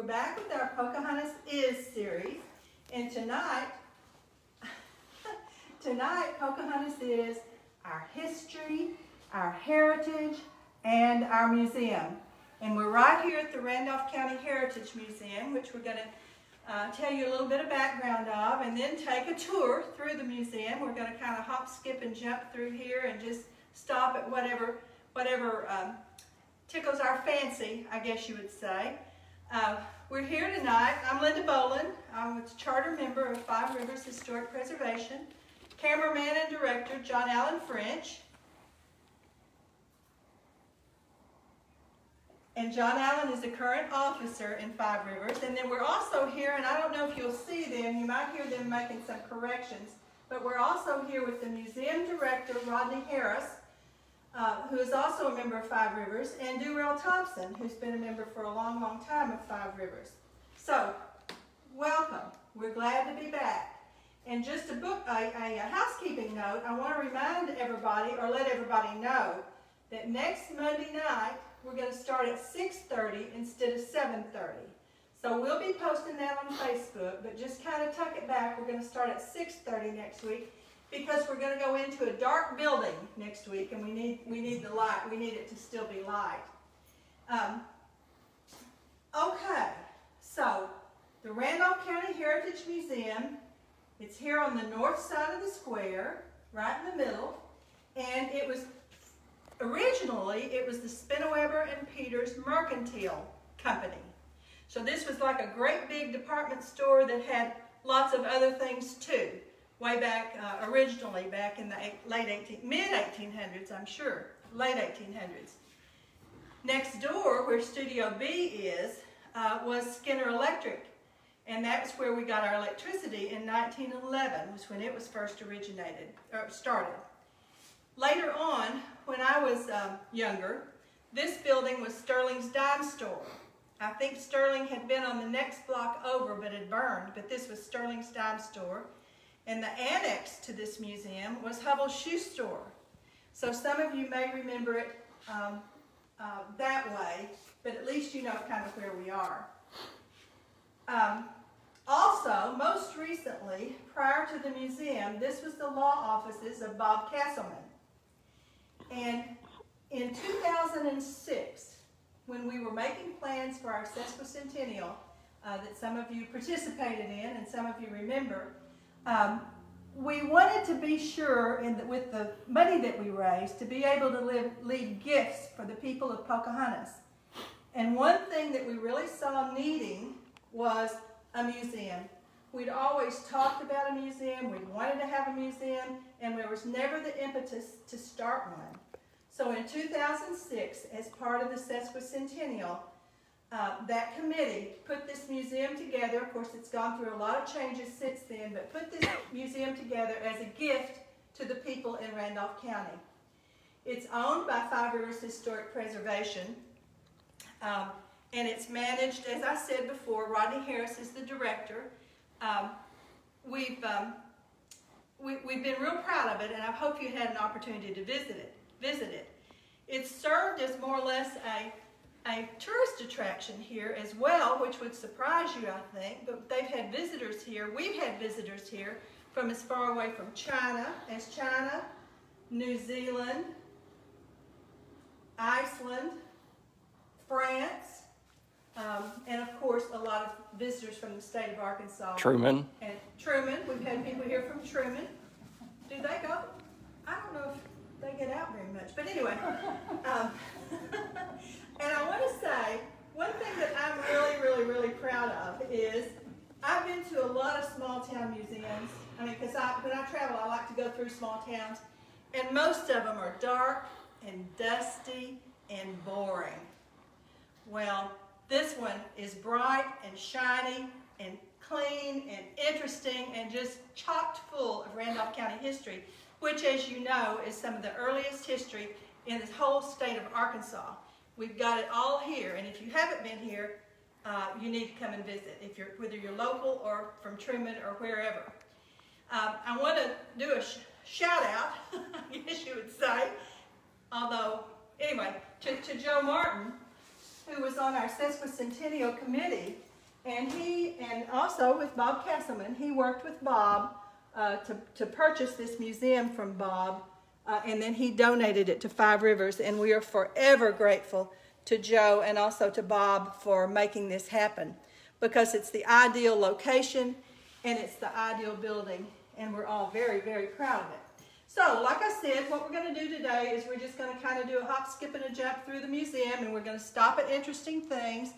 back with our Pocahontas Is series, and tonight Pocahontas is our history, our heritage, and our museum. And we're right here at the Randolph County Heritage Museum, which we're going to tell you a little bit of background of, and then take a tour through the museum. We're going to kind of hop, skip, and jump through here and just stop at whatever tickles our fancy, I guess you would say. We're here tonight. I'm Linda Bowlin. I'm a charter member of Five Rivers Historic Preservation. Cameraman and director, John Allen French. And John Allen is the current officer in Five Rivers. And then we're also here, and I don't know if you'll see them, you might hear them making some corrections, but we're also here with the museum director, Rodney Harris, who is also a member of Five Rivers, and Durrell Thompson, who's been a member for a long, long time of Five Rivers. So, welcome. We're glad to be back. And just a housekeeping note, I want to remind everybody, or let everybody know, that next Monday night, we're going to start at 6:30 instead of 7:30. So we'll be posting that on Facebook, but just kind of tuck it back. We're going to start at 6:30 next week because we're going to go into a dark building next week, and we need the light. We need it to still be light. Okay, so the Randolph County Heritage Museum, it's here on the north side of the square, right in the middle, and it was originally, it was the Spinneweber and Peters Mercantile Company. So this was like a great big department store that had lots of other things too. Way back, originally back in the mid-1800s, I'm sure, late 1800s. Next door, where Studio B is, was Skinner Electric. And that's where we got our electricity in 1911, was when it was first started. Later on, when I was younger, this building was Sterling's Dime Store. I think Sterling had been on the next block over, but had burned, but this was Sterling's Dime Store. And the annex to this museum was Hubbell's Shoe Store. So some of you may remember it that way, but at least you know kind of where we are. Also, most recently, prior to the museum, this was the law offices of Bob Castleman. And in 2006, when we were making plans for our sesquicentennial that some of you participated in and some of you remember, we wanted to be sure, with the money that we raised, to be able to leave gifts for the people of Pocahontas. And one thing that we really saw needing was a museum. We'd always talked about a museum, we wanted to have a museum, and there was never the impetus to start one. So in 2006, as part of the sesquicentennial, that committee put this museum together. Of course, it's gone through a lot of changes since then, but put this museum together as a gift to the people in Randolph County. It's owned by Five Rivers Historic Preservation, and it's managed, as I said before, Rodney Harris is the director. We've been real proud of it, and I hope you had an opportunity to visit it. It's served as more or less a tourist attraction here as well, which would surprise you, I think, but they've had visitors here. We've had visitors here from as far away from China as China, New Zealand, Iceland, France, and of course a lot of visitors from the state of Arkansas. Truman. And Truman, we've had people here from Truman. Do they go? I don't know if they get out very much, but anyway. And I want to say, one thing that I'm really, really, really proud of is I've been to a lot of small town museums. I mean, because when I travel, I like to go through small towns, and most of them are dark and dusty and boring. Well, this one is bright and shiny and clean and interesting and just chock full of Randolph County history, which, as you know, is some of the earliest history in this whole state of Arkansas. We've got it all here, and if you haven't been here, you need to come and visit, whether you're local or from Truman or wherever. I want to do a shout out, I guess you would say, although, anyway, to Joe Martin, who was on our sesquicentennial committee. And also with Bob Castleman, he worked with Bob to purchase this museum from Bob, and then he donated it to Five Rivers, and we are forever grateful to Joe and also to Bob for making this happen, because it's the ideal location and it's the ideal building, and we're all very, very proud of it. So, like I said, what we're going to do today is we're just going to kind of do a hop, skip, and a jump through the museum, and we're going to stop at interesting things.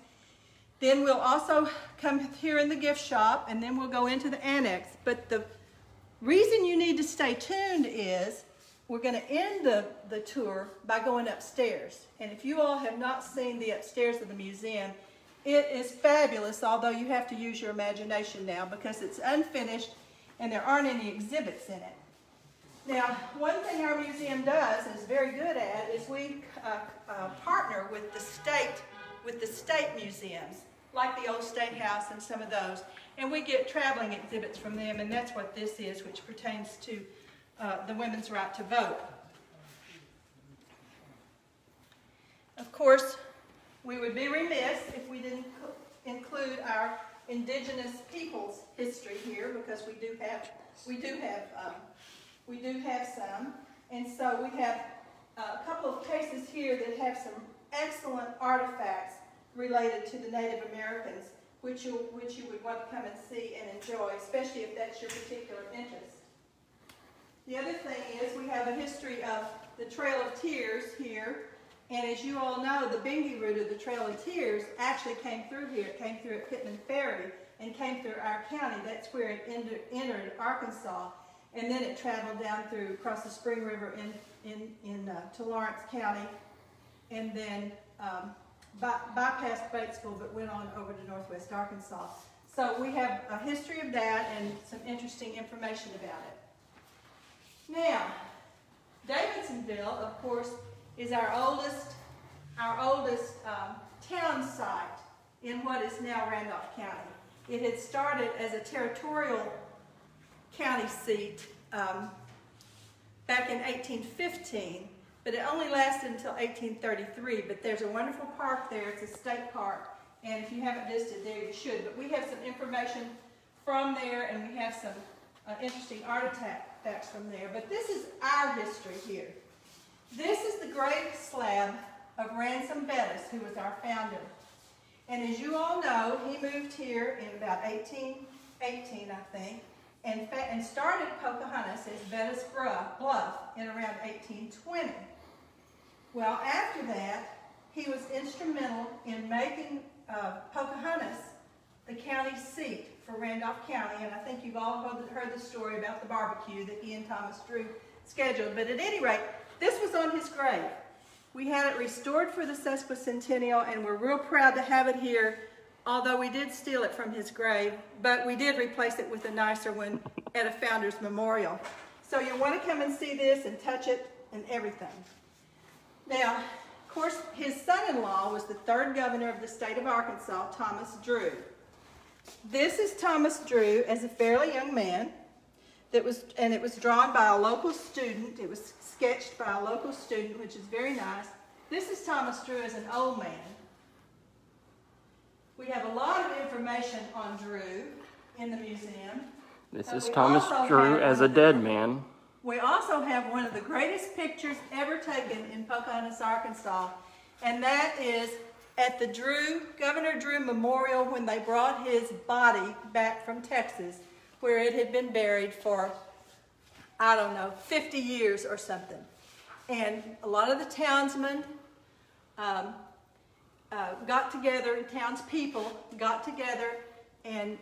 Then we'll also come here in the gift shop, and then we'll go into the annex. But the reason you need to stay tuned is we're going to end the tour by going upstairs. And if you all have not seen the upstairs of the museum, it is fabulous, although you have to use your imagination now because it's unfinished and there aren't any exhibits in it. Now, one thing our museum does is very good at is we partner with the state museums, like the old State House and some of those, and we get traveling exhibits from them, and that's what this is, which pertains to the women's right to vote. Of course, we would be remiss if we didn't include our indigenous peoples' history here, because we do have some, and so we have a couple of cases here that have some excellent artifacts related to the Native Americans, which you would want to come and see and enjoy, especially if that's your particular interest. The other thing is we have a history of the Trail of Tears here, and as you all know, the Bingy route of the Trail of Tears actually came through here. It came through at Pittman Ferry and came through our county. That's where it entered Arkansas, and then it traveled down through across the Spring River to Lawrence County, and then bypassed Batesville, but went on over to northwest Arkansas. So we have a history of that and some interesting information about it. Now, Davidsonville, of course, is our oldest town site in what is now Randolph County. It had started as a territorial county seat back in 1815, but it only lasted until 1833. But there's a wonderful park there. It's a state park, and if you haven't visited there, you should. But we have some information from there, and we have some interesting artifacts from there. But this is our history here. This is the grave slab of Ransom Bettis, who was our founder. And as you all know, he moved here in about 1818, I think, and started Pocahontas as Bettis Bluff in around 1820. Well, after that, he was instrumental in making Pocahontas the county seat for Randolph County, and I think you've all heard the story about the barbecue that he and Thomas Drew scheduled. But at any rate, this was on his grave. We had it restored for the sesquicentennial, and we're real proud to have it here, although we did steal it from his grave, but we did replace it with a nicer one at a Founders Memorial. So you'll want to come and see this and touch it and everything. Now, of course, his son-in-law was the third governor of the state of Arkansas, Thomas Drew. This is Thomas Drew as a fairly young man, and it was drawn by a local student. It was sketched by a local student, which is very nice. This is Thomas Drew as an old man. We have a lot of information on Drew in the museum. This is Thomas Drew as a dead man. We also have one of the greatest pictures ever taken in Pocahontas, Arkansas, and that is at the Governor Drew Memorial when they brought his body back from Texas, where it had been buried for, I don't know, 50 years or something. And a lot of the townsmen got together, townspeople got together and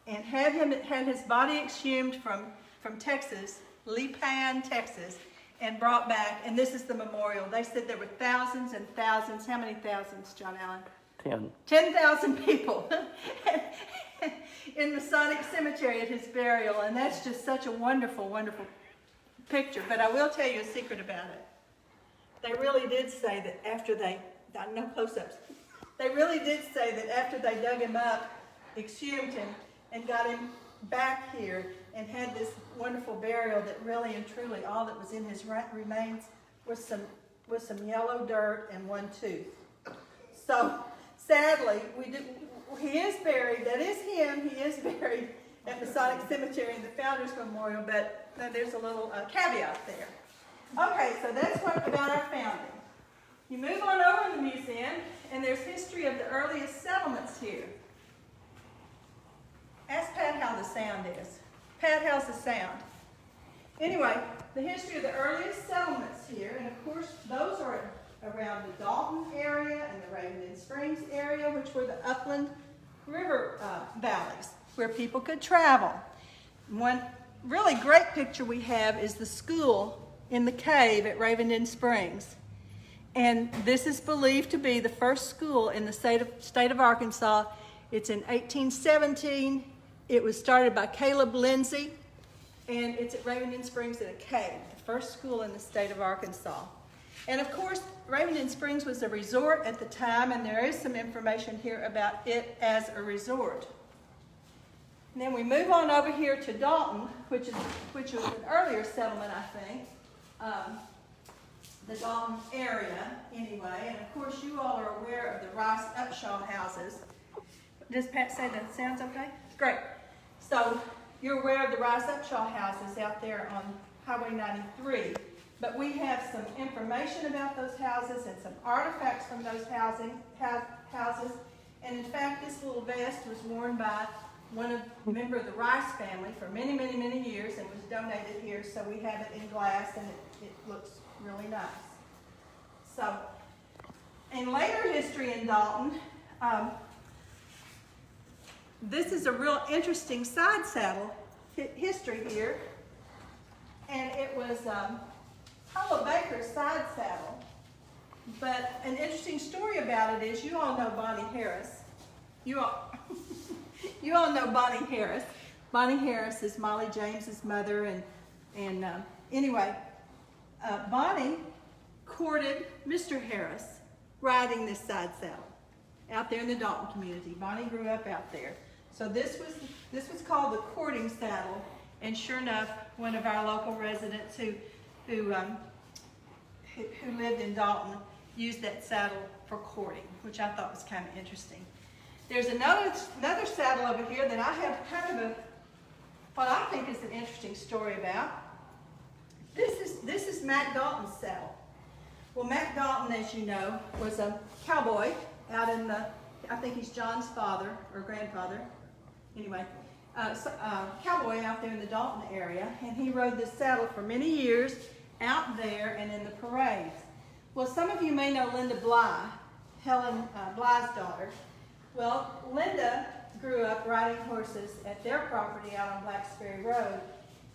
had his body exhumed from Texas, Lipan, Texas, and brought back, and this is the memorial. They said there were thousands and thousands. How many thousands, John Allen? 10. 10,000 people in Masonic Cemetery at his burial, and that's just such a wonderful, wonderful picture. But I will tell you a secret about it. They really did say that after no close-ups, they really did say that after they dug him up, exhumed him, and got him back here, and had this wonderful burial, that really and truly all that was in his remains was some yellow dirt and one tooth. So sadly, he is buried, that is him, he is buried at Masonic Cemetery in the Founders Memorial, but there's a little caveat there. Okay, so that's what about our founding. You move on over to the museum, and there's history of the earliest settlements here. Ask Pat how the sound is. Pat, how's the sound? Anyway, the history of the earliest settlements here, and of course those are around the Dalton area and the Ravenden Springs area, which were the upland river valleys where people could travel. One really great picture we have is the school in the cave at Ravenden Springs. And this is believed to be the first school in the state of Arkansas. It's in 1817. It was started by Caleb Lindsay, and it's at Ravenden Springs in a cave, the first school in the state of Arkansas. And of course, Ravenden Springs was a resort at the time, and there is some information here about it as a resort. And then we move on over here to Dalton, which was an earlier settlement, I think. The Dalton area, anyway. And of course, you all are aware of the Rice Upshaw houses. Does Pat say that sounds okay? Great. So you're aware of the Rice Upshaw houses out there on Highway 93. But we have some information about those houses and some artifacts from those houses. And in fact, this little vest was worn by a member of the Rice family for many, many, many years and was donated here. So we have it in glass, and it looks really nice. So, in later history in Dalton, this is a real interesting side saddle history here. And it was Howell Baker's side saddle. But an interesting story about it is, you all know Bonnie Harris. You all know Bonnie Harris. Bonnie Harris is Molly James's mother, and anyway, Bonnie courted Mr. Harris riding this side saddle out there in the Dalton community. Bonnie grew up out there. So this was called the courting saddle, and sure enough, one of our local residents who lived in Dalton used that saddle for courting, which I thought was kind of interesting. There's another saddle over here that I have kind of what I think is an interesting story about. This is Mac Dalton's saddle. Well, Mac Dalton, as you know, was a cowboy out in I think he's John's father or grandfather. Anyway, cowboy out there in the Dalton area, and he rode this saddle for many years out there and in the parades. Well, some of you may know Linda Bly, Helen Bly's daughter. Well, Linda grew up riding horses at their property out on Blacksbury Road,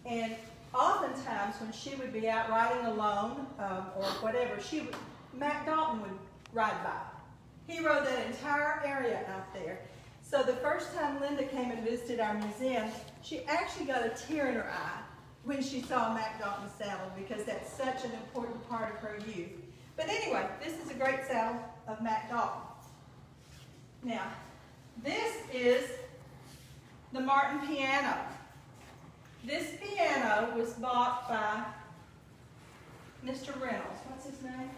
and oftentimes when she would be out riding alone or whatever, Mac Dalton would ride by. He rode that entire area out there. So the first time Linda came and visited our museum, she actually got a tear in her eye when she saw Mac Dalton's saddle, because that's such an important part of her youth. But anyway, this is a great saddle of Mac Dalton. Now, this is the Martin piano. This piano was bought by Mr. Reynolds. What's his name?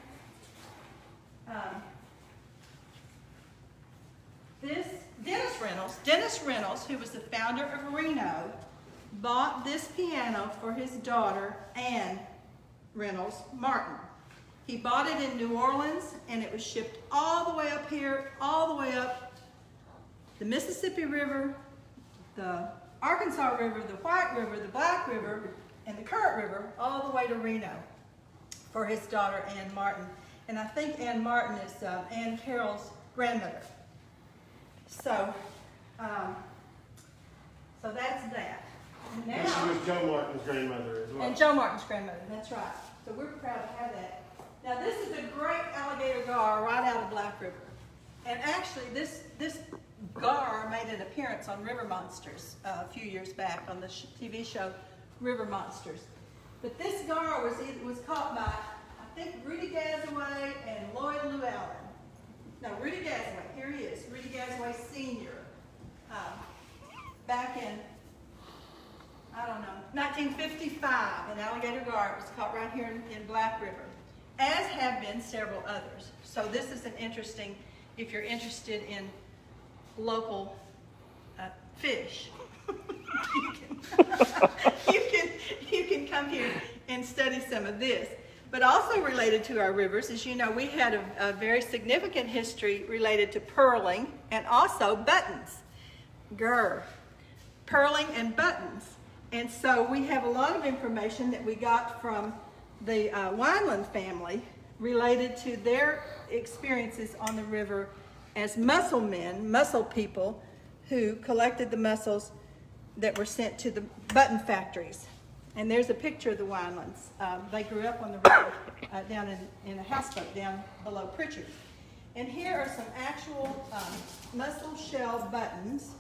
Dennis Reynolds, who was the founder of Reno, bought this piano for his daughter, Anne Reynolds Martin. He bought it in New Orleans, and it was shipped all the way up here, all the way up the Mississippi River, the Arkansas River, the White River, the Black River, and the Current River, all the way to Reno for his daughter, Anne Martin. And I think Anne Martin is Anne Carroll's grandmother. So, so that's that. And now, and she was Joe Martin's grandmother as well. And Joe Martin's grandmother, that's right. So we're proud to have that. Now this is a great alligator gar right out of Black River. And actually this gar made an appearance on River Monsters a few years back on the TV show River Monsters. But this gar was caught by, I think, Rudy Gazaway and Lloyd Llewellyn. No, Rudy Gazaway, here he is, Rudy Gazaway Sr. Back in, I don't know, 1955, an alligator gar was caught right here in Black River, as have been several others. So this is an interesting if you're interested in local fish, you can come here and study some of this. But also related to our rivers, as you know, we had a very significant history related to pearling and also buttons. Gar. Pearling and buttons. And so we have a lot of information that we got from the Wineland family related to their experiences on the river as mussel men, mussel people, who collected the mussels that were sent to the button factories. And there's a picture of the Winelands. They grew up on the river down in a houseboat down below Pritchard. And here are some actual mussel shell buttons,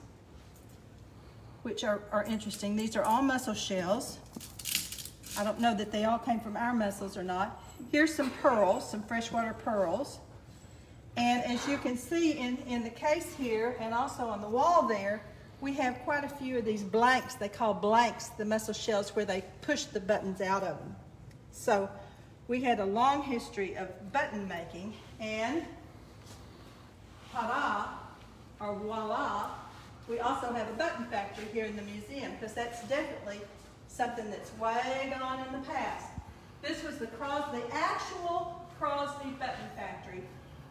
which are interesting. These are all mussel shells. I don't know that they all came from our mussels or not. Here's some pearls, some freshwater pearls. And as you can see in the case here and also on the wall there, we have quite a few of these blanks. They call blanks the mussel shells where they push the buttons out of them. So we had a long history of button making, and ta-da, or voila, we also have a button factory here in the museum, because that's definitely something that's way gone in the past. This was the actual Crosby button factory.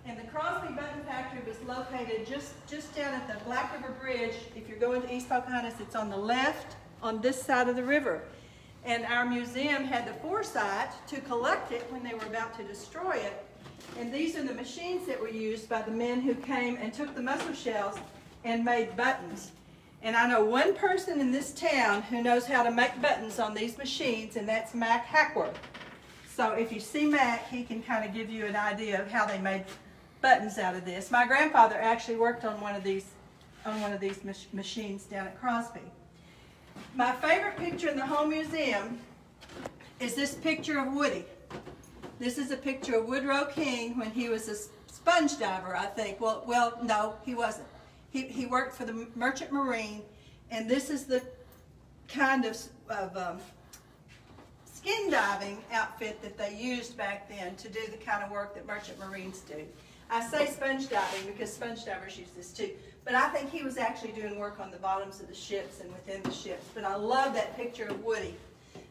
And the Crosby Button Factory was located just down at the Black River Bridge. If you're going to East Pocahontas, it's on the left on this side of the river. And our museum had the foresight to collect it when they were about to destroy it. And these are the machines that were used by the men who came and took the mussel shells and made buttons. And I know one person in this town who knows how to make buttons on these machines, and that's Mac Hackworth. So if you see Mac, he can kind of give you an idea of how they made buttons out of this. My grandfather actually worked on one of these machines down at Crosby. My favorite picture in the whole museum is this picture of Woody. This is a picture of Woodrow King when he was a sponge diver, I think. Well, no, he wasn't. He worked for the Merchant Marine, and this is the kind of skin diving outfit that they used back then to do the kind of work that Merchant Marines do. I say sponge diving because sponge divers use this too, but I think he was actually doing work on the bottoms of the ships and within the ships. But I love that picture of Woody,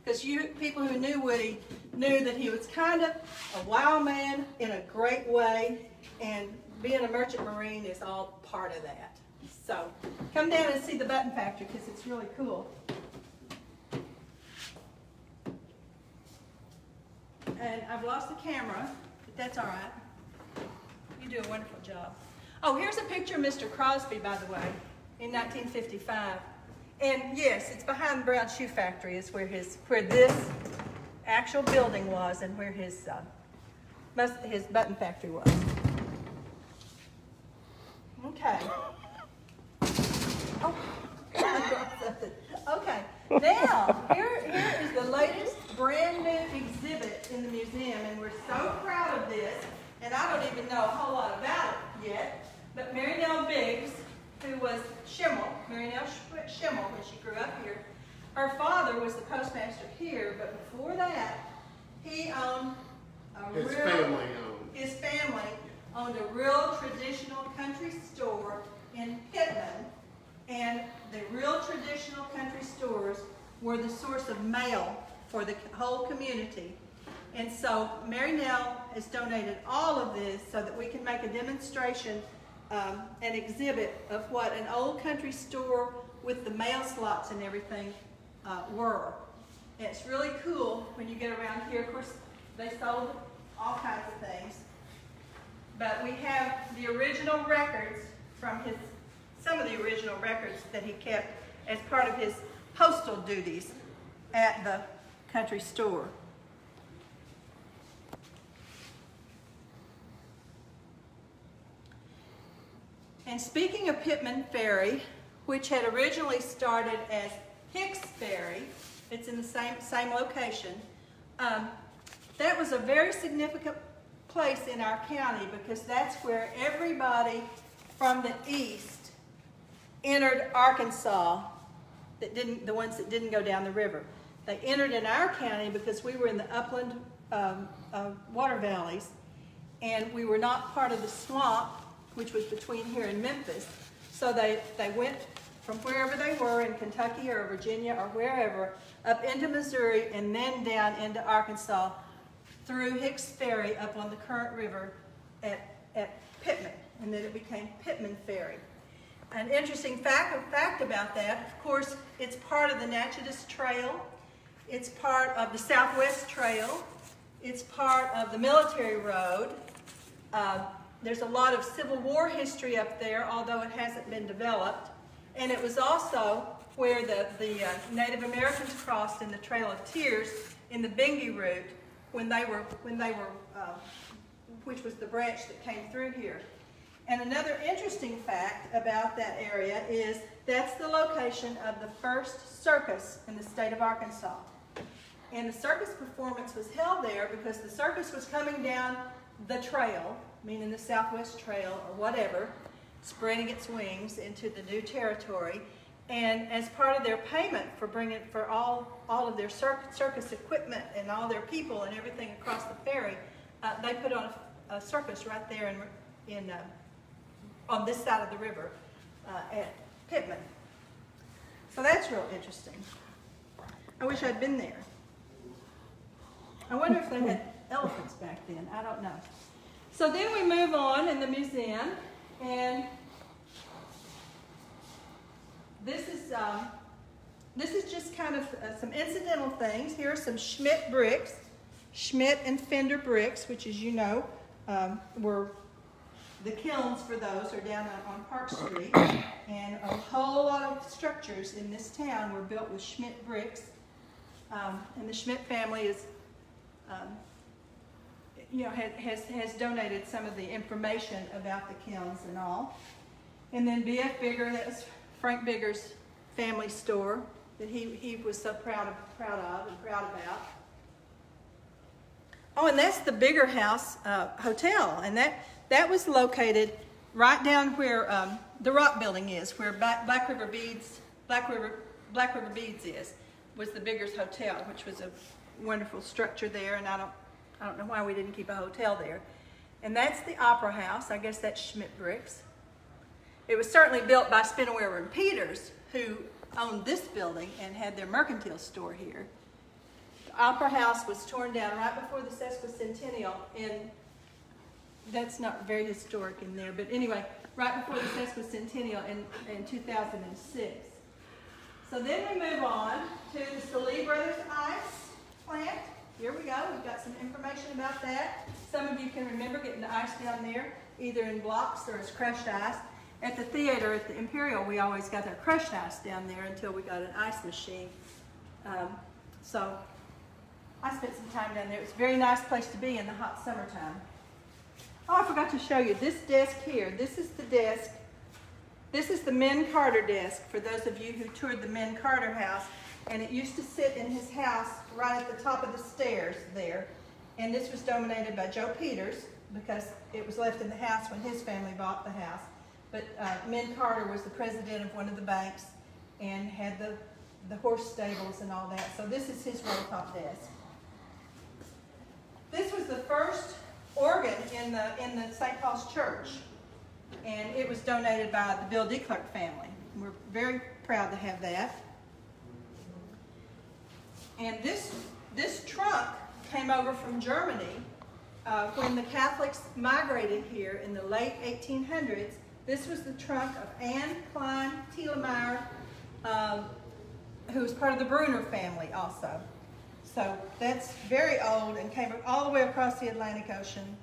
because people who knew Woody knew that he was kind of a wild man in a great way, and being a Merchant Marine is all part of that. So come down and see the button factory, because it's really cool. And I've lost the camera, but that's all right. You do a wonderful job. Oh, here's a picture of Mr. Crosby, by the way, in 1955. And yes, it's behind the Brown Shoe Factory is where this actual building was, and where his button factory was. Okay. Oh, I dropped something. Okay. Now, here is the latest brand new exhibit in the museum, and we're so proud of this. And I don't even know a whole lot about it yet, but Mary Nell Biggs, who was Mary Nell Schimmel when she grew up here, her father was the postmaster here, but before that, he owned his family owned a real traditional country store in Pittman, and the real traditional country stores were the source of mail for the whole community. And so Mary Nell has donated all of this so that we can make a demonstration, an exhibit of what an old country store with the mail slots and everything were. And it's really cool when you get around here. Of course, they sold all kinds of things. But we have the original records from some of the original records that he kept as part of his postal duties at the country store. And speaking of Pittman Ferry, which had originally started as Hicks Ferry, it's in the same location, that was a very significant place in our county, because that's where everybody from the east entered Arkansas, the ones that didn't go down the river. They entered in our county because we were in the upland water valleys, and we were not part of the swamp, which was between here and Memphis. So they went from wherever they were in Kentucky or Virginia or wherever up into Missouri and then down into Arkansas through Hicks Ferry up on the Current River at Pittman, and then it became Pittman Ferry. An interesting fact about that, of course, it's part of the Natchitoches Trail, it's part of the Southwest Trail, it's part of the Military Road. There's a lot of Civil War history up there, although it hasn't been developed. And it was also where the Native Americans crossed in the Trail of Tears in the Bingy route which was the branch that came through here. And another interesting fact about that area is that's the location of the first circus in the state of Arkansas. And the circus performance was held there because the circus was coming down the trail, meaning the Southwest Trail or whatever, spreading its wings into the new territory. And as part of their payment for all of their circus equipment and all their people and everything across the ferry, they put on a circus right there on this side of the river at Pittman. So that's real interesting. I wish I'd been there. I wonder if they had elephants back then. I don't know. So then we move on in the museum, and this is just kind of some incidental things. Here are some Schmidt bricks, Schmidt and Fender bricks, which, as you know, were the kilns for those are down on Park Street, and a whole lot of structures in this town were built with Schmidt bricks, and the Schmidt family is, has donated some of the information about the kilns and all. And then B.F. Bigger, that was Frank Bigger's family store that he was so proud about. Oh, and that's the Bigger House Hotel, and that was located right down where the Rock Building is, where Black River Beads was the Bigger's Hotel, which was a wonderful structure there, and I don't know why we didn't keep a hotel there. And that's the Opera House. I guess that's Schmidt bricks. It was certainly built by Spinneweaver and Peters, who owned this building and had their mercantile store here. The Opera House was torn down right before the sesquicentennial, and that's not very historic in there, but anyway, right before the sesquicentennial in 2006. So then we move on to the Salee Brothers Ice plant. Here we go. We've got some information about that. Some of you can remember getting the ice down there, either in blocks or as crushed ice. At the theater, at the Imperial, we always got our crushed ice down there until we got an ice machine. So I spent some time down there. It's a very nice place to be in the hot summertime. Oh, I forgot to show you this desk here. This is the desk. This is the Men Carter desk for those of you who toured the Men Carter house. And it used to sit in his house right at the top of the stairs there. And this was donated by Joe Peters because it was left in the house when his family bought the house. But Men Carter was the president of one of the banks and had the horse stables and all that. So this is his roll top desk. This was the first organ in the St. Paul's Church, and it was donated by the Bill D. Clark family. We're very proud to have that. And this trunk came over from Germany when the Catholics migrated here in the late 1800s. This was the trunk of Anne Klein Thielemeyer, who was part of the Bruner family also. So that's very old and came all the way across the Atlantic Ocean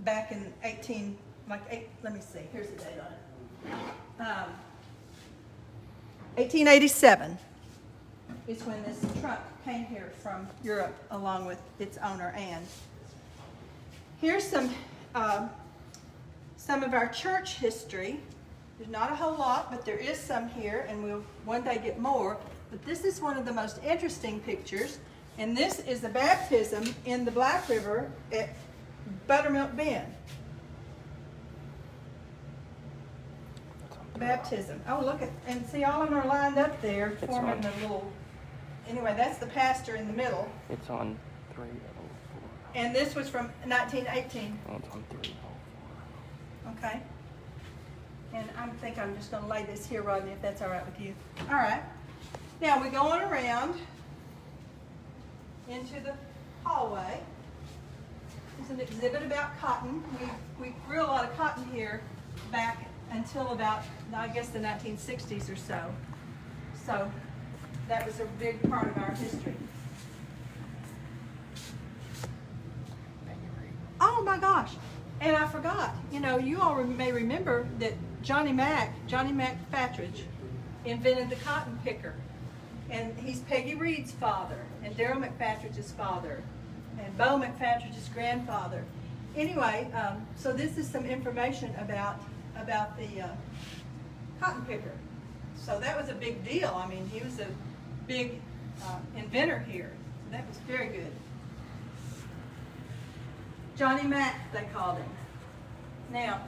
back in let me see, here's the date on it. 1887 is when this trunk came here from Europe along with its owner, Anne. Here's some of our church history. There's not a whole lot, but there is some here, and we'll one day get more. But this is one of the most interesting pictures, and this is the baptism in the Black River at Buttermilk Bend. Baptism. Oh, look at, and see, all of them are lined up there, forming the little, anyway, that's the pastor in the middle. It's on 304. And this was from 1918. That's on 3. Okay. And I think I'm just going to lay this here, Rodney, if that's all right with you. All right. Now we're going around into the hallway. There's an exhibit about cotton. We grew a lot of cotton here back until about, I guess, the 1960s or so. So that was a big part of our history. Oh my gosh. And I forgot, you know, you all may remember that Johnny Mac Fatridge invented the cotton picker. And he's Peggy Reed's father, and Darrell McFatridge's father, and Bo McFatridge's grandfather. Anyway, so this is some information about the cotton picker. So that was a big deal. I mean, he was a big inventor here. So that was very good. Johnny Mac, they called him. Now,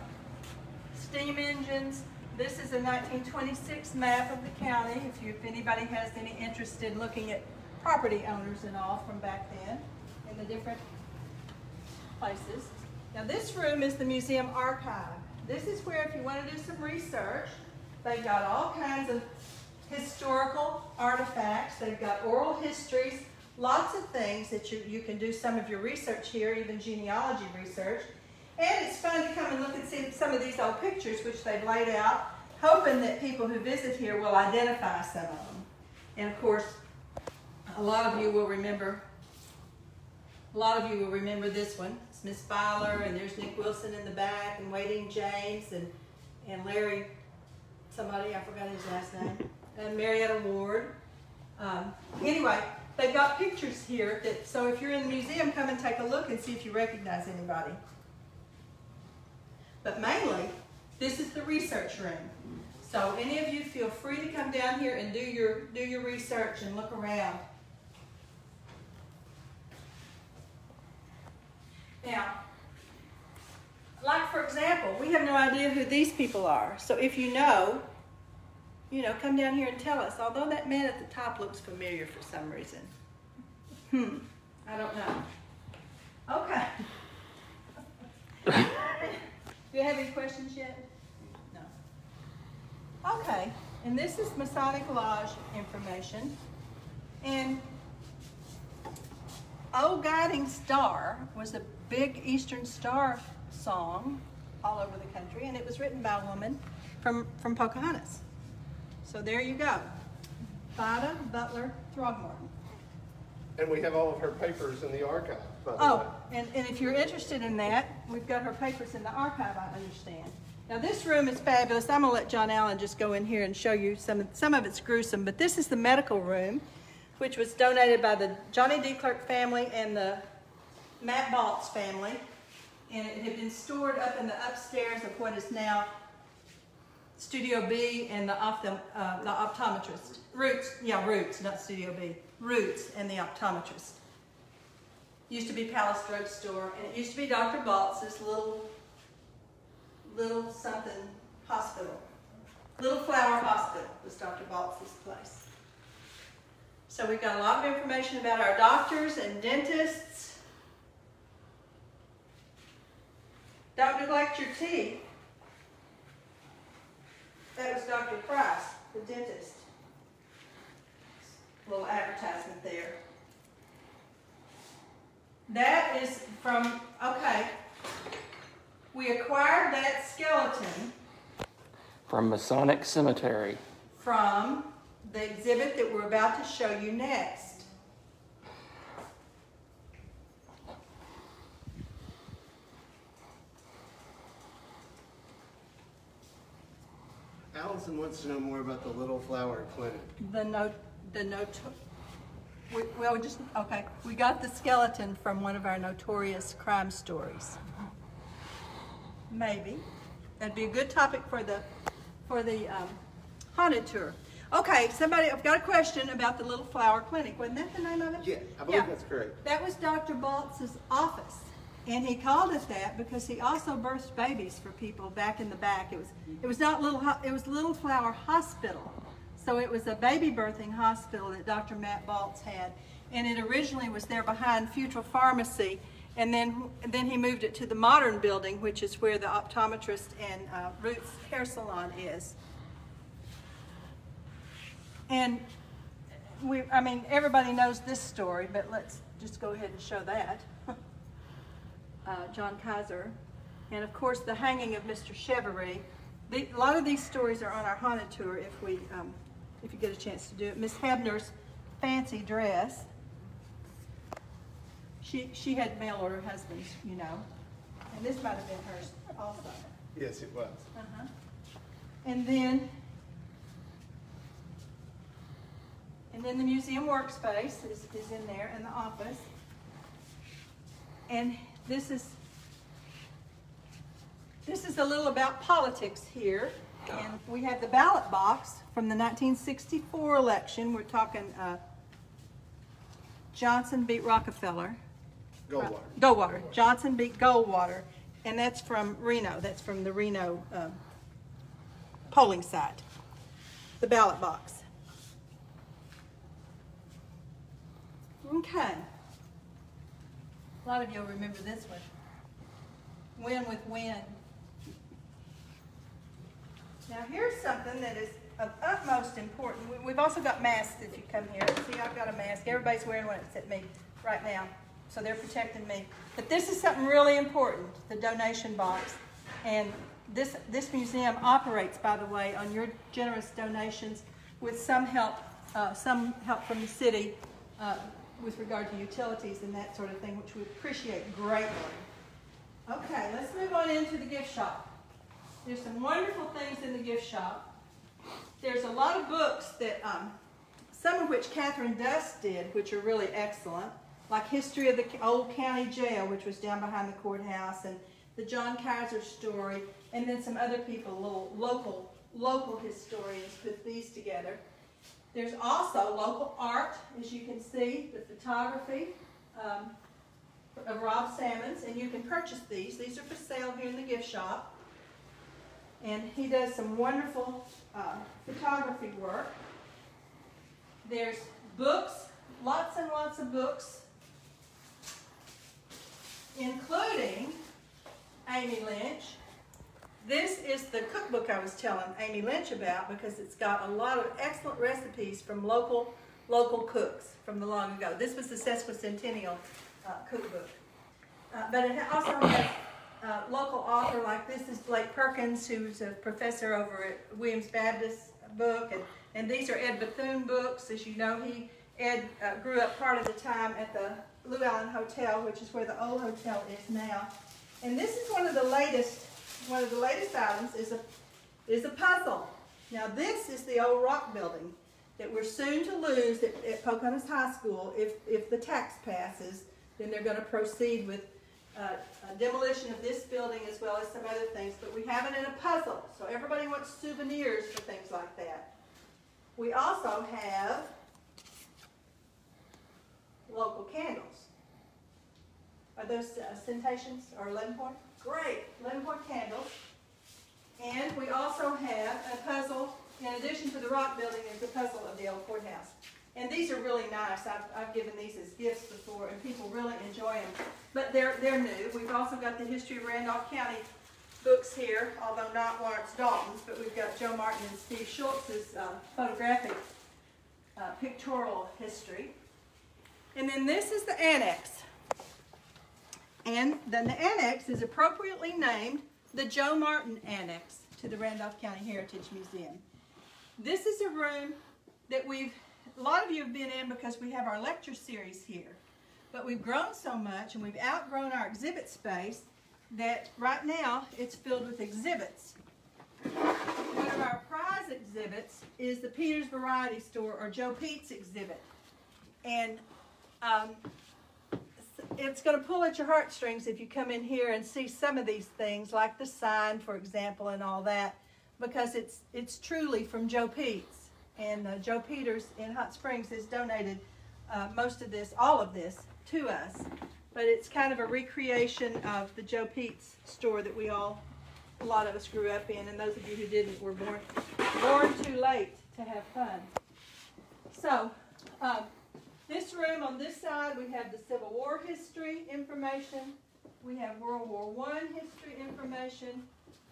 steam engines. This is a 1926 map of the county, if anybody has any interest in looking at property owners and all from back then in the different places. Now this room is the museum archive. This is where, if you want to do some research, they've got all kinds of historical artifacts. They've got oral histories, lots of things that you can do some of your research here, even genealogy research. And it's fun to come and look and see some of these old pictures which they've laid out, hoping that people who visit here will identify some of them. And of course, a lot of you will remember this one. It's Miss Filer, and there's Nick Wilson in the back, and Wading James, and Larry, somebody, I forgot his last name, and Marietta Ward. Anyway, they've got pictures here, so if you're in the museum, come and take a look and see if you recognize anybody. But mainly, this is the research room. So any of you feel free to come down here and do your research and look around. Now, like for example, we have no idea who these people are. So if you know, come down here and tell us. Although that man at the top looks familiar for some reason. I don't know. Okay. Do you have any questions yet? No. Okay, and this is Masonic Lodge information. And "Oh Guiding Star" was a big Eastern Star song all over the country, and it was written by a woman from Pocahontas. So there you go. Vida Butler Throgmorton. And we have all of her papers in the archive, by the way. Oh, and if you're interested in that, we've got her papers in the archive, I understand. Now this room is fabulous. I'm going to let John Allen just go in here and show you some of it's gruesome, but this is the medical room, which was donated by the Johnny D. Clark family and the Matt Baltz family. And it had been stored up in the upstairs of what is now Studio B and the optometrist. Roots, not Studio B. Roots and the optometrist. Used to be Palace Drug Store, and it used to be Dr. Baltz's little something hospital. Little Flower Hospital was Dr. Baltz's place. So we've got a lot of information about our doctors and dentists. Don't neglect your teeth. That was Dr. Price, the dentist. Little advertisement there. That is from, okay, we acquired that skeleton from Masonic Cemetery. From the exhibit that we're about to show you next. Allison wants to know more about the Little Flower Clinic. We got the skeleton from one of our notorious crime stories. Maybe. That'd be a good topic for the haunted tour. Okay, I've got a question about the Little Flower Clinic. Wasn't that the name of it? Yeah, I believe that's correct. That was Dr. Baltz's office. And he called it that because he also birthed babies for people back in the back. It was Little Flower Hospital. So it was a baby birthing hospital that Dr. Matt Baltz had. And it originally was there behind Futrell Pharmacy. And then he moved it to the modern building, which is where the optometrist and Ruth's hair salon is. And I mean, everybody knows this story, but let's just go ahead and show that. John Kaiser. And of course, the hanging of Mr. Chevrolet. A lot of these stories are on our haunted tour if you get a chance to do it. Miss Hebner's fancy dress. She had mail order husbands, you know. And this might have been hers also. Yes, it was. Uh-huh. And then the museum workspace is in there, in the office. And this is a little about politics here. And we have the ballot box from the 1964 election. We're talking Johnson beat Rockefeller. Goldwater. Goldwater. Johnson beat Goldwater. And that's from Reno. That's from the Reno polling site. The ballot box. Okay. A lot of you will remember this one. Win with win. Now here's something that is of utmost importance. We've also got masks if you come here. See, I've got a mask. Everybody's wearing one except me right now. So they're protecting me. But this is something really important, the donation box. And this museum operates, by the way, on your generous donations with some help from the city with regard to utilities and that sort of thing, which we appreciate greatly. Okay, let's move on into the gift shop. There's some wonderful things in the gift shop. There's a lot of books that, some of which Catherine Dust did, which are really excellent, like History of the Old County Jail, which was down behind the courthouse, and the John Kaiser story, and then some other people, little local historians put these together. There's also local art, as you can see, the photography of Rob Salmons, and you can purchase these. These are for sale here in the gift shop. And he does some wonderful photography work. There's books, lots and lots of books, including Amy Lynch. This is the cookbook I was telling Amy Lynch about because it's got a lot of excellent recipes from local cooks from the long ago. This was the sesquicentennial cookbook. But it also has local author like this is Blake Perkins, who's a professor over at Williams Baptist book, and these are Ed Bethune books. As you know, Ed grew up part of the time at the Llewellyn Hotel, which is where the old hotel is now. And this is one of the latest items is a puzzle. Now this is the old rock building that we're soon to lose at Pocahontas High School. If the tax passes, then they're going to proceed with demolition of this building as well as some other things. But we have it in a puzzle, so everybody wants souvenirs for things like that. We also have local candles. Are those centations or 11 point? Great, 11 point candles. And we also have a puzzle, in addition to the rock building, there's a puzzle of the old courthouse. And these are really nice. I've given these as gifts before, and people really enjoy them. But they're new. We've also got the History of Randolph County books here, although not Lawrence Dalton's, but we've got Joe Martin and Steve Schultz's photographic pictorial history. And then this is the annex. And then the annex is appropriately named the Joe Martin Annex to the Randolph County Heritage Museum. This is a room that a lot of you have been in because we have our lecture series here. But we've grown so much and we've outgrown our exhibit space that right now it's filled with exhibits. One of our prize exhibits is the Peter's Variety Store, or Joe Pete's exhibit. And it's going to pull at your heartstrings if you come in here and see some of these things, like the sign, for example, and all that, because it's truly from Joe Pete's. And Joe Peters in Hot Springs has donated most of this, all of this, to us. But it's kind of a recreation of the Joe Pete's store that a lot of us grew up in, and those of you who didn't were born too late to have fun. So, This room on this side, we have the Civil War history information. We have World War I history information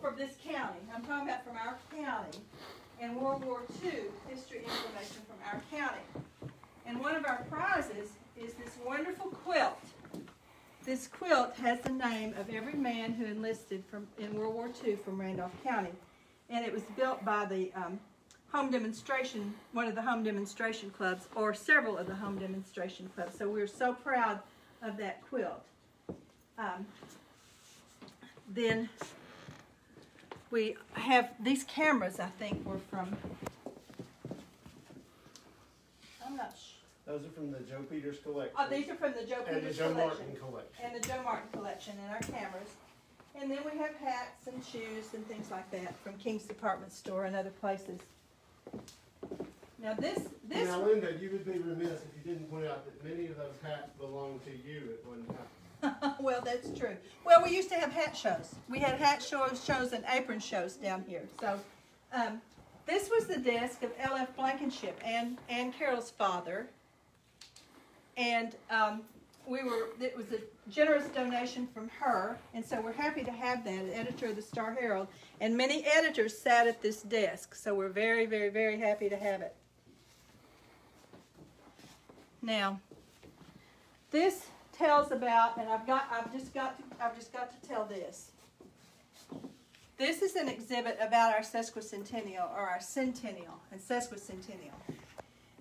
from this county. I'm talking about from our county. And World War II history information from our county. And one of our prizes is this wonderful quilt. This quilt has the name of every man who enlisted in World War II from Randolph County. And it was built by the home demonstration, one of the home demonstration clubs, or several of the home demonstration clubs. So we're so proud of that quilt. Then we have these cameras, I think, were from, I'm not sure. Those are from the Joe Peters collection. Oh, these are from the Joe and Peters the Joe collection. Martin collection. And the Joe Martin collection and our cameras. And then we have hats and shoes and things like that from King's Department Store and other places. Now Now, Linda, you would be remiss if you didn't point out that many of those hats belonged to you at one time. Well, that's true. Well, we used to have hat shows. We had hat shows and apron shows down here. So this was the desk of L.F. Blankenship, Ann Carroll's father. And it was a generous donation from her, and so we're happy to have that, editor of the Star Herald. And many editors sat at this desk, so we're very, very, very happy to have it. Now, this tells about, and I've just got to tell this. This is an exhibit about our sesquicentennial, or our centennial and sesquicentennial.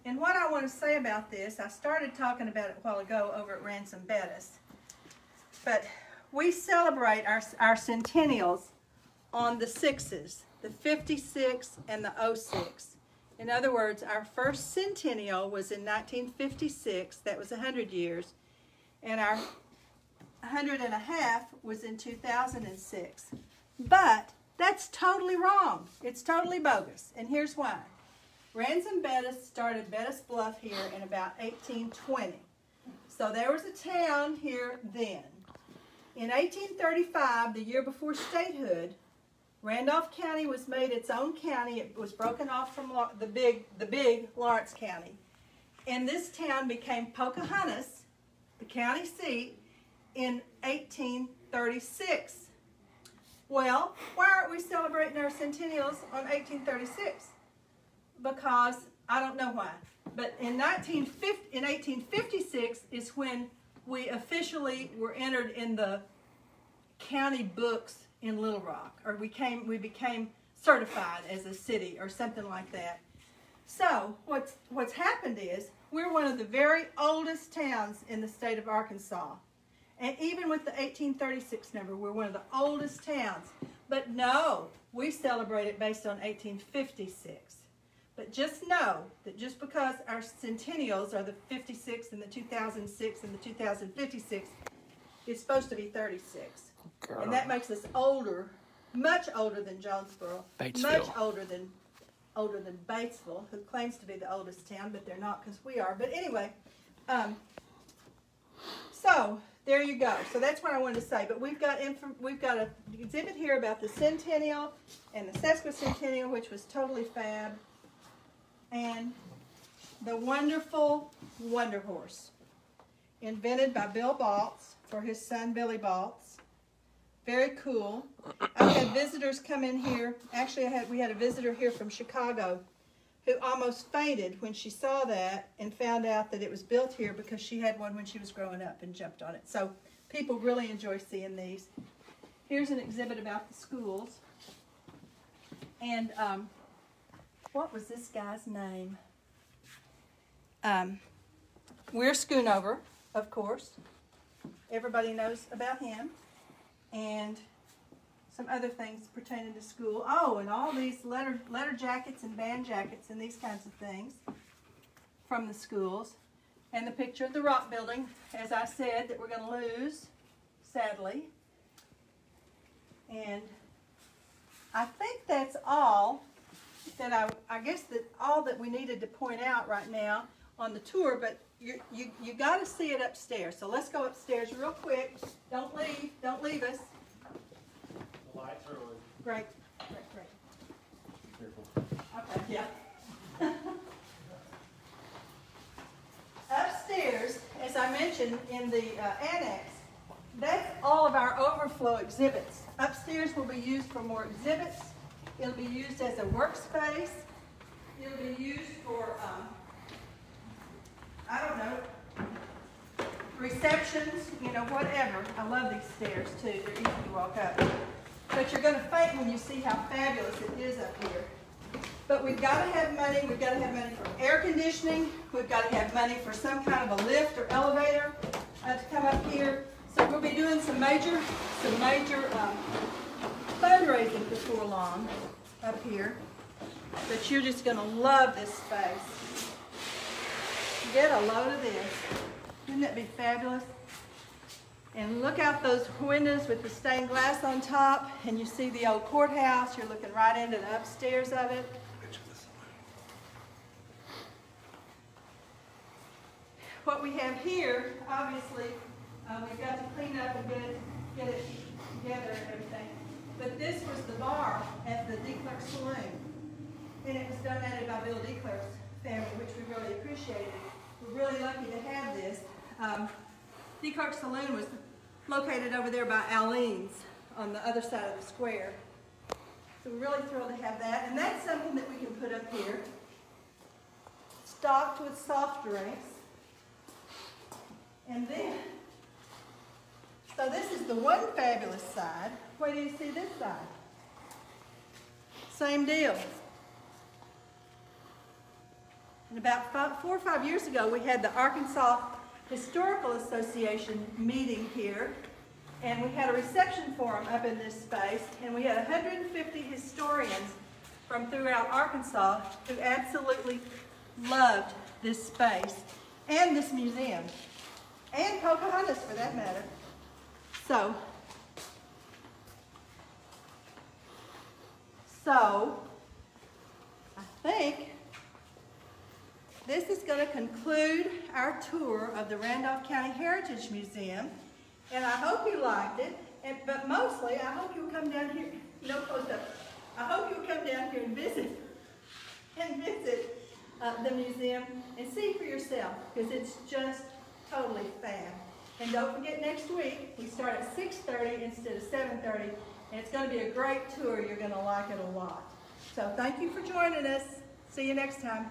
And what I want to say about this, I started talking about it a while ago over at Ransom Bettis, but we celebrate our centennials on the 6s, the 56 and the 06. In other words, our first centennial was in 1956, that was 100 years, and our 100 and a half was in 2006. But that's totally wrong. It's totally bogus, and here's why. Ransom Bettis started Bettis Bluff here in about 1820. So there was a town here then. In 1835, the year before statehood, Randolph County was made its own county. It was broken off from the big Lawrence County. And this town became Pocahontas, the county seat, in 1836. Well, why aren't we celebrating our centennials on 1836? Because I don't know why. But in 1856 is when we officially were entered in the county books in Little Rock, or we became certified as a city or something like that. So what's happened is we're one of the very oldest towns in the state of Arkansas. And even with the 1836 number, we're one of the oldest towns. But no, we celebrate it based on 1856. But just know that just because our centennials are the 56 and the 2006 and the 2056, it's supposed to be 36. Girl. And that makes us older, much older than Jonesboro, Batesville. much older than Batesville, who claims to be the oldest town, but they're not because we are. But anyway, so there you go. So that's what I wanted to say. But we've got an exhibit here about the centennial and the sesquicentennial, which was totally fab. And the wonderful Wonder Horse, invented by Bill Baltz for his son Billy Baltz. Very cool. I've had visitors come in here. Actually, we had a visitor here from Chicago who almost fainted when she saw that and found out that it was built here because she had one when she was growing up and jumped on it. So people really enjoy seeing these. Here's an exhibit about the schools. And what was this guy's name? We're Schoonover, of course. Everybody knows about him. And some other things pertaining to school. Oh, and all these letter jackets and band jackets and these kinds of things from the schools. And the picture of the rock building, as I said, that we're going to lose, sadly. And I think that's all that I guess that all that we needed to point out right now on the tour, but you got to see it upstairs. So let's go upstairs real quick. Don't leave us. The lights are on. Great. Careful. Okay, yeah. Upstairs. I mentioned in the annex, that's all of our overflow exhibits. Upstairs will be used for more exhibits. It'll be used as a workspace. It'll be used for, I don't know, receptions, you know, whatever. I love these stairs too. They're easy to walk up. But you're going to faint when you see how fabulous it is up here. But we've got to have money. We've got to have money for air conditioning. We've got to have money for some kind of a lift or elevator to come up here. So we'll be doing some major fundraising before long up here. But you're just going to love this space. Get a load of this. Wouldn't that be fabulous? And look out those windows with the stained glass on top, and you see the old courthouse. You're looking right into the upstairs of it. What we have here, obviously, we've got to clean up and get it together and everything. But this was the bar at the Deflex Saloon, and it was donated by Bill Deflex's family, which we really appreciated. We're really lucky to have this. Deflex Saloon was located over there by Alline's on the other side of the square. So we're really thrilled to have that. And that's something that we can put up here. Stocked with soft drinks. And then, so this is the one fabulous side. Wait till you see this side. Same deal. And about 4 or 5 years ago, we had the Arkansas Historical Association meeting here, and we had a reception for them up in this space, and we had 150 historians from throughout Arkansas who absolutely loved this space and this museum, and Pocahontas for that matter. So I think this is going to conclude our tour of the Randolph County Heritage Museum, and I hope you liked it. But mostly, I hope you'll come down here. No close up. I hope you'll come down here and visit the museum and see for yourself, because it's just totally fab. And don't forget, next week we start at 6:30 instead of 7:30, and it's going to be a great tour. You're going to like it a lot. So thank you for joining us. See you next time.